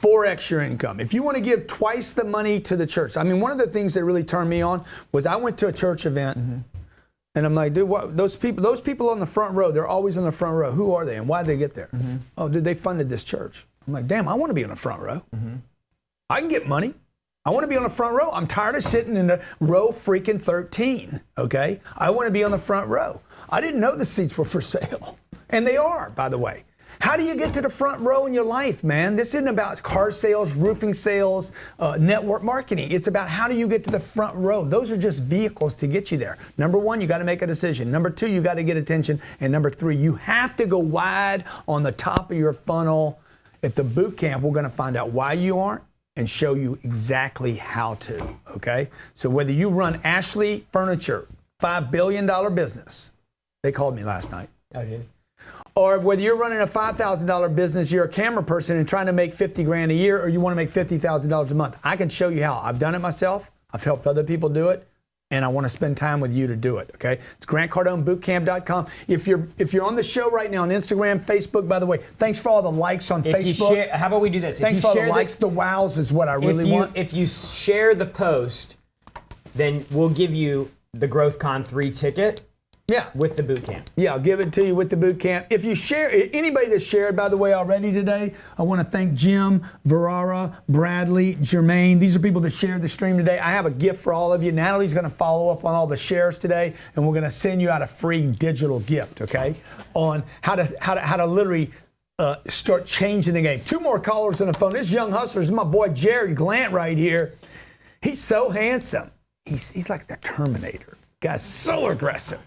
4x your income. If you want to give twice the money to the church. I mean, one of the things that really turned me on was I went to a church event, and I'm like, dude, what, those people on the front row, they're always on the front row. Who are they and why did they get there? Oh, dude, they funded this church. I'm like, damn, I want to be on the front row. I can get money. I want to be on the front row. I'm tired of sitting in the row freaking 13, okay? I want to be on the front row. I didn't know the seats were for sale. And they are, by the way. How do you get to the front row in your life, man? This isn't about car sales, roofing sales, network marketing. It's about how do you get to the front row. Those are just vehicles to get you there. Number 1, you got to make a decision. Number 2, you got to get attention. And number 3, you have to go wide on the top of your funnel. At the boot camp, we're going to find out why you aren't and show you exactly how to, okay? So whether you run Ashley Furniture, $5 billion business. They called me last night. Oh, did? Or whether you're running a $5,000 business, you're a camera person and trying to make $50,000 a year, or you want to make $50,000 a month. I can show you how. I've done it myself. I've helped other people do it, and I want to spend time with you to do it. Okay? It's GrantCardoneBootcamp.com. If you're on the show right now on Instagram, Facebook, by the way, thanks for all the likes on Facebook. You share, how about we do this? Thanks for all the likes. The wows is what I really want. If you share the post, then we'll give you the GrowthCon 3 ticket. Yeah. With the boot camp. Yeah, I'll give it to you with the boot camp. If you share, anybody that shared, by the way, already today, I want to thank Jim, Verara, Bradley, Jermaine. These are people that shared the stream today. I have a gift for all of you. Natalie's going to follow up on all the shares today, and we're going to send you out a free digital gift, okay, on how to literally start changing the game. 2 more callers on the phone. This young hustler is my boy Jared Glant right here. He's so handsome. He's like the Terminator. Guy's so aggressive.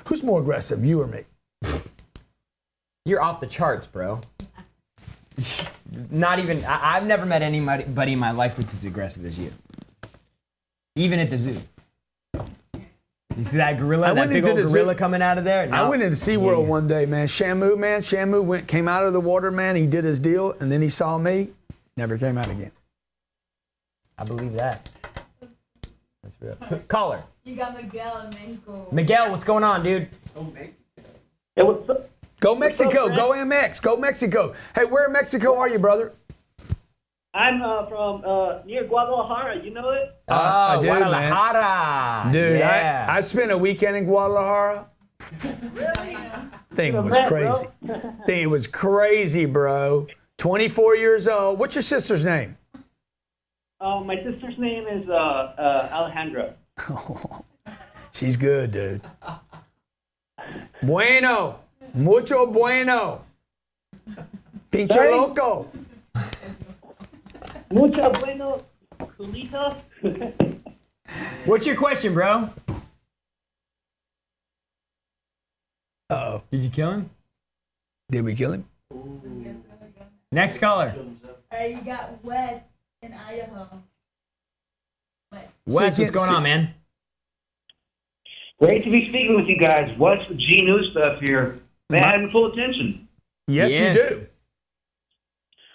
Who's more aggressive, you or me? You're off the charts, bro. Not even, I've never met anybody in my life that's as aggressive as you. Even at the zoo. You see that gorilla, that big old gorilla coming out of there? No. I went into SeaWorld one day, man. Shamu came out of the water, man. He did his deal, and then he saw me. Never came out again. I believe that. That's real. Caller. You got Miguel in Mexico. Miguel, what's going on, dude? Hey, what's up? Go Mexico. What's up, Go MX. Go Mexico. Hey, where in Mexico are you, brother? I'm from near Guadalajara. You know it? I do, Guadalajara. Man. Dude, yeah. I spent a weekend in Guadalajara. Thing was crazy. Thing was crazy, bro. 24 years old. What's your sister's name? My sister's name is Alejandra. She's good, dude. Bueno. Mucho bueno. Pinche Sorry? loco. Mucho bueno, Julita. What's your question, bro? Uh-oh. Did you kill him? Did we kill him? Next caller. You got Wes in Idaho. Wes, what's going on, man? Great to be speaking with you guys. What's the G News stuff here? Man, I have full attention. Yes, you do.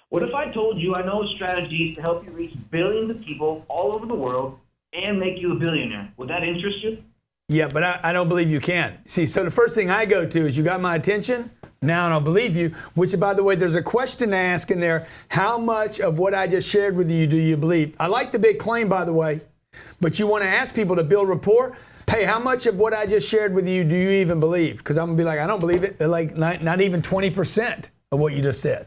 What if I told you I know strategies to help you reach billions of people all over the world and make you a billionaire? Would that interest you? Yeah, but I don't believe you can. See, so the first thing I go to is you got my attention? Now I don't believe you, which, by the way, there's a question to ask in there. How much of what I just shared with you do you believe? I like the big claim, by the way, but you want to ask people to build rapport. Hey, how much of what I just shared with you do you even believe? Because I'm going to be like, I don't believe it. They're like, not even 20% of what you just said.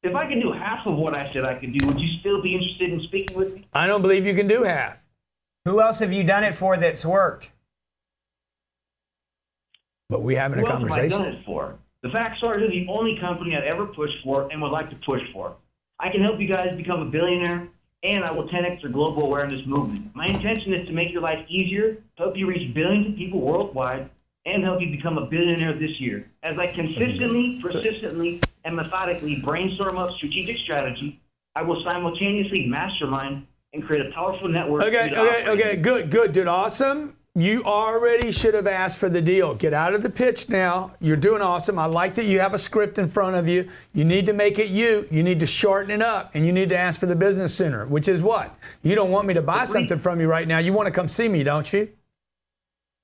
If I could do half of what I said I could do, would you still be interested in speaking with me? I don't believe you can do half. Who else have you done it for that's worked? But we having a Who else have I conversation. done it for? The facts are you're the only company I'd ever pushed for and would like to push for. I can help you guys become a billionaire, and I will 10x your global awareness movement. My intention is to make your life easier, help you reach billions of people worldwide, and help you become a billionaire this year. As I consistently, persistently, and methodically brainstorm up strategic strategy, I will simultaneously mastermind and create a powerful network. for you Okay, to operate. good, dude, awesome. You already should have asked for the deal. Get out of the pitch now. You're doing awesome. I like that you have a script in front of you. You need to make it you. You need to shorten it up, and you need to ask for the business sooner, which is what? You don't want me to buy something from you right now. You want to come see me, don't you?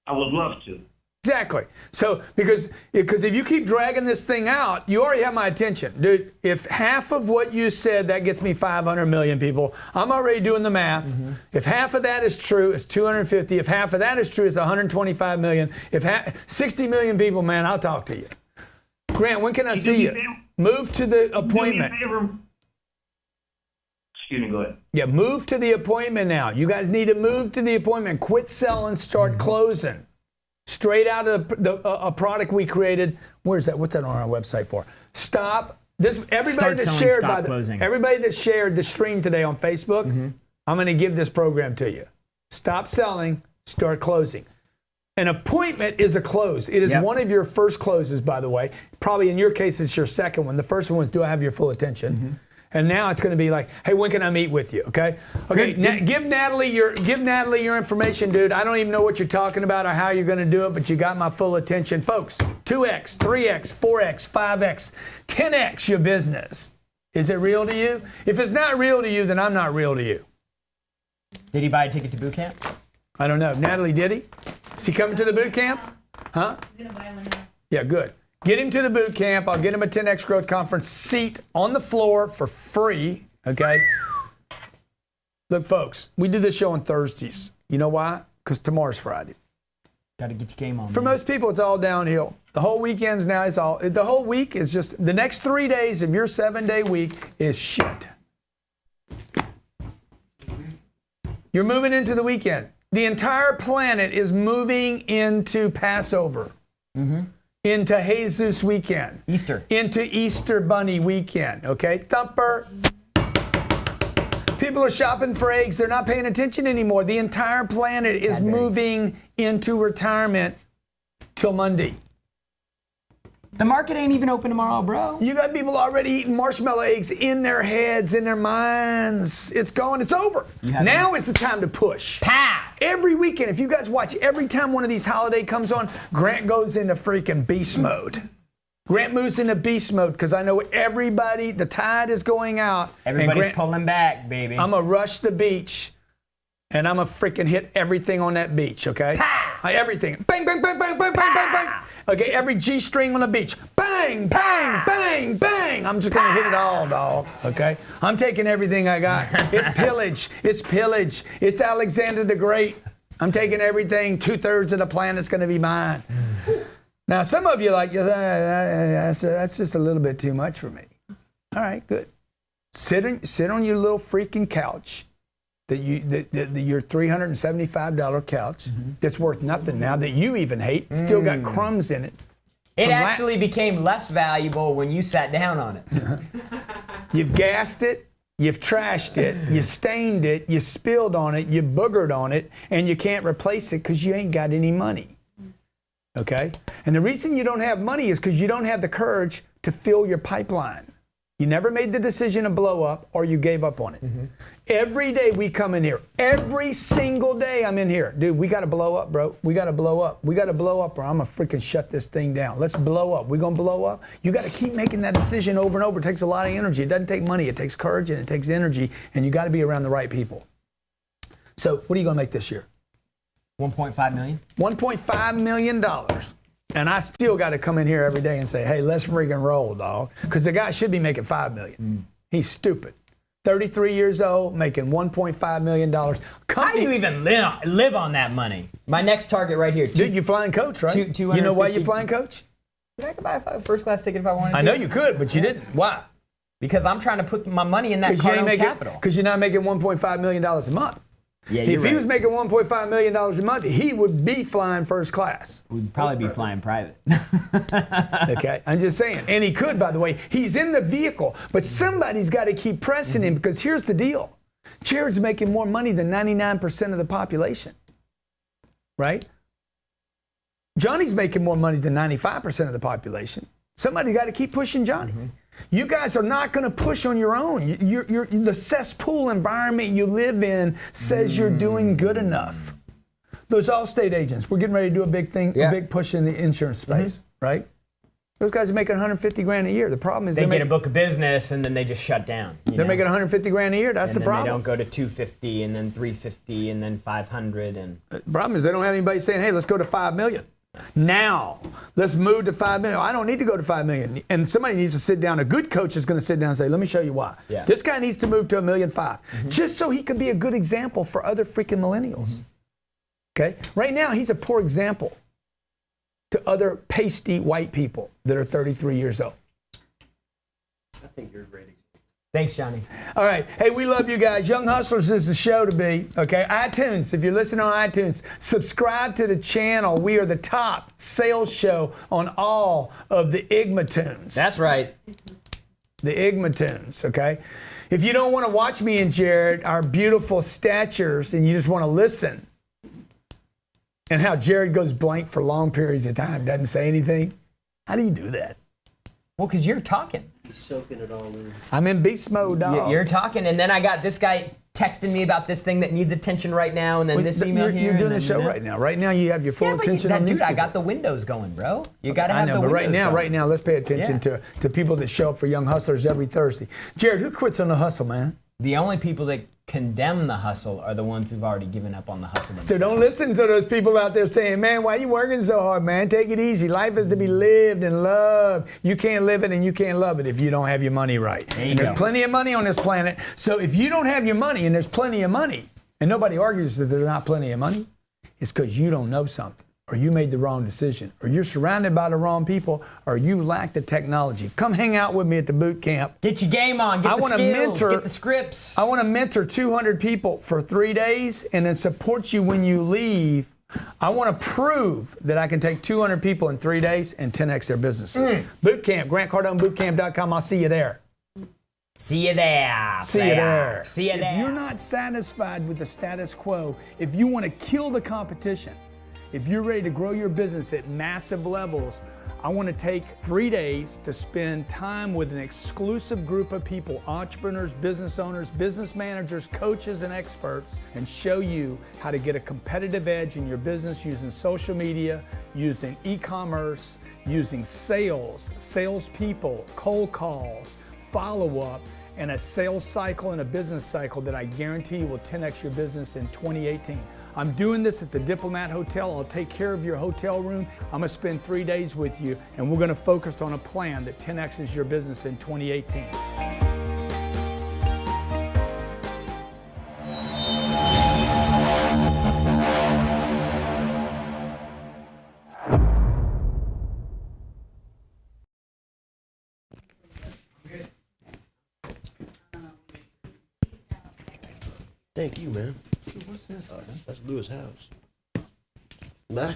I would love to. Exactly. So because if you keep dragging this thing out, you already have my attention. Dude, if half of what you said, that gets me 500 million people. I'm already doing the math. If half of that is true, it's 250. If half of that is true, it's 125 million. If 60 million people, man, I'll talk to you. Grant, when can I see you? Move to the appointment. Excuse me, go ahead. Yeah, move to the appointment now. You guys need to move to the appointment. Quit selling, start closing. Straight out of a product we created. Where's that? What's that on our website for? Stop. Everybody Start that selling, shared stop closing. everybody that shared the stream today on Facebook, I'm going to give this program to you. Stop selling, start closing. An appointment is a close. It is one of your first closes, by the way. Probably in your case, it's your second one. The first one was, do I have your full attention? And now it's going to be like, hey, when can I meet with you? Okay. Give Natalie your information, dude. I don't even know what you're talking about or how you're going to do it, but you got my full attention, folks. 2x, 3x, 4x, 5x, 10x your business. Is it real to you? If it's not real to you, then I'm not real to you. Did he buy a ticket to boot camp? I don't know. Natalie, did he? Is he coming to the boot camp? Huh? He's gonna buy one now. Yeah, good. Get him to the boot camp. I'll get him a 10X Growth Conference seat on the floor for free, okay? Look, folks, we do this show on Thursdays. You know why? Because tomorrow's Friday. Got to get your game on. For most people, it's all downhill. The whole weekend's now, the whole week is just, the next 3 days of your 7-day week is shit. You're moving into the weekend. The entire planet is moving into Passover. Into Jesus weekend. Easter. Into Easter Bunny weekend. Okay? Thumper. People are shopping for eggs. They're not paying attention anymore. The entire planet is moving into retirement till Monday. The market ain't even open tomorrow, bro. You got people already eating marshmallow eggs in their heads, in their minds. It's going, it's over. Now is the time to push. Pow! Every weekend, if you guys watch, every time one of these holiday comes on, Grant goes into freaking beast mode. Grant moves into beast mode because I know everybody, the tide is going out. Everybody's pulling back, baby. I'm going to rush the beach and I'm going to freaking hit everything on that beach, okay? Everything. Bang, bang, bang, bang, bang, bang, bang, bang. Okay, every G-string on the beach. Bang, bang, bang, bang. I'm just going to hit it all, dog, okay? I'm taking everything I got. It's pillage. It's pillage. It's Alexander the Great. I'm taking everything. 2/3 of the planet's going to be mine. Now, some of you are like, that's just a little bit too much for me. All right, good. Sit on your little freaking couch. Your $375 couch that's worth nothing now that you even hate, still got crumbs in it. It actually became less valuable when you sat down on it. You've gassed it, you've trashed it, you stained it, you spilled on it, you boogered on it, and you can't replace it because you ain't got any money. Okay? And the reason you don't have money is because you don't have the courage to fill your pipeline. You never made the decision to blow up or you gave up on it. Every day we come in here. Every single day I'm in here. Dude, we got to blow up, bro. We got to blow up. We got to blow up or I'm going to freaking shut this thing down. Let's blow up. We're going to blow up. You got to keep making that decision over and over. It takes a lot of energy. It doesn't take money. It takes courage and it takes energy. And you got to be around the right people. So what are you going to make this year? 1.5 million? $1.5 million. And I still got to come in here every day and say, hey, let's freaking roll, dog. Because the guy should be making $5 million. He's stupid. 33 years old, making $1.5 million. How do you even live on that money? My next target right here. Dude, you're flying coach, right? You know why you're flying coach? I could buy a first class ticket if I wanted to. I know you could, but you didn't. Why? Because I'm trying to put my money in that Cardone Capital. Because you're not making $1.5 million a month. Yeah, if he was making $1.5 million a month, he would be flying first class. We'd probably be flying private. Okay, I'm just saying. And he could, by the way. He's in the vehicle, but somebody's got to keep pressing him because here's the deal. Jared's making more money than 99% of the population, right? Johnny's making more money than 95% of the population. Somebody got to keep pushing Johnny. You guys are not going to push on your own. The cesspool environment you live in says you're doing good enough. Those Allstate agents, we're getting ready to do a big thing, a big push in the insurance space, right? Those guys are making 150 grand a year. The problem is They get a book of business and then they just shut down. They're making 150 grand a year. That's and the then problem. They don't go to 250 and then 350 and then 500 and. The problem is they don't have anybody saying, "Hey, let's go to 5 million." Now, let's move to 5 million. I don't need to go to 5 million. And somebody needs to sit down. A good coach is going to sit down and say, "Let me show you why. Yeah. This guy needs to move to $1.5 million, just so he can be a good example for other freaking millennials." Okay? Right now, he's a poor example to other pasty white people that are 33 years old. I think you're a great example. Thanks, Johnny. All right. Hey, we love you guys. Young Hustlers is the show to be. Okay. iTunes, if you're listening on iTunes, subscribe to the channel. We are the top sales show on all of the IGMA tunes. That's right. The IGMA tunes. Okay. If you don't want to watch me and Jared, our beautiful statures, and you just want to listen, and how Jared goes blank for long periods of time, doesn't say anything. How do you do that? Well, because you're talking. He's soaking it all in. I'm in beast mode, dog. You're talking, and then I got this guy texting me about this thing that needs attention right now, and then this email here. You're doing and the then, show right now. Right now, you have your full attention on these I people. got the windows going, bro. You got to I have know, the but windows right now, let's pay attention to people that show up for Young Hustlers every Thursday. Jared, who quits on the hustle, man? The only people that condemn the hustle are the ones who've already given up on the hustle themselves. So don't listen to those people out there saying, "Man, why are you working so hard, man? Take it easy. Life is to be lived and loved. You can't live it and you can't love it if you don't have your money right." And there's plenty of money on this planet. So if you don't have your money, and there's plenty of money, and nobody argues that there's not plenty of money, it's because you don't know something, or you made the wrong decision, or you're surrounded by the wrong people, or you lack the technology. Come hang out with me at the boot camp. Get your game on. Get the skills. Get the scripts. I want to mentor 200 people for 3 days and then support you when you leave. I want to prove that I can take 200 people in 3 days and 10x their businesses. Boot camp, GrantCardoneBootCamp.com. I'll see you there. See you there. See you there. See you there. If you're not satisfied with the status quo, if you want to kill the competition, if you're ready to grow your business at massive levels, I want to take 3 days to spend time with an exclusive group of people, entrepreneurs, business owners, business managers, coaches, and experts, and show you how to get a competitive edge in your business using social media, using e-commerce, using sales, salespeople, cold calls, follow-up, and a sales cycle and a business cycle that I guarantee will 10x your business in 2018. I'm doing this at the Diplomat Hotel. I'll take care of your hotel room. I'm gonna spend 3 days with you, and we're gonna focus on a plan that 10x's your business in 2018. Thank you, man. What's this? That's Lewis' house. Bye.